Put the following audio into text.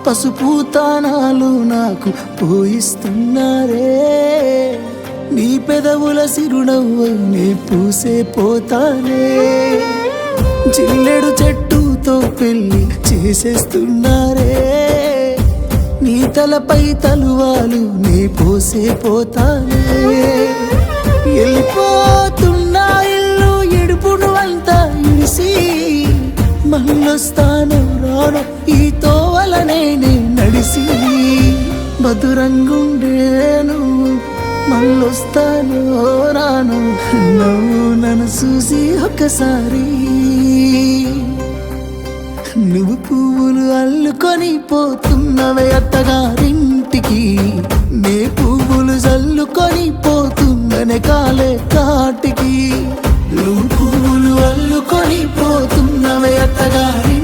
పసుపు తానాలు నాకు పోయిస్తున్నారే. నీ పెదవుల సిరునవ్వై నే పూసే పోతానే. జిల్లెడు చెట్టుతో పెళ్లి చేసేస్తున్నారే. నీ తలపై తలువాలు నే పోసే పోతానే. వెళ్ళిపోతున్నా ఇల్లు ఎడుపును అంతా ఇడిసి, మళ్ళొస్తాను రాను ఈ తోవలనే నే నడిసి. మధురంగుండేను మళ్ళొస్తాను రాను, నువ్వు నన్ను చూసి ఒక్కసారి. నువ్వు పువ్వులు అల్లుకొని పోతున్నవే అత్తగారింటికి, నే పువ్వులు జల్లుకొని పోతున్ననే కాలే కాటికి. నువ్వు పువ్వులు అల్లుకొని పోతున్నవే అత్తగారి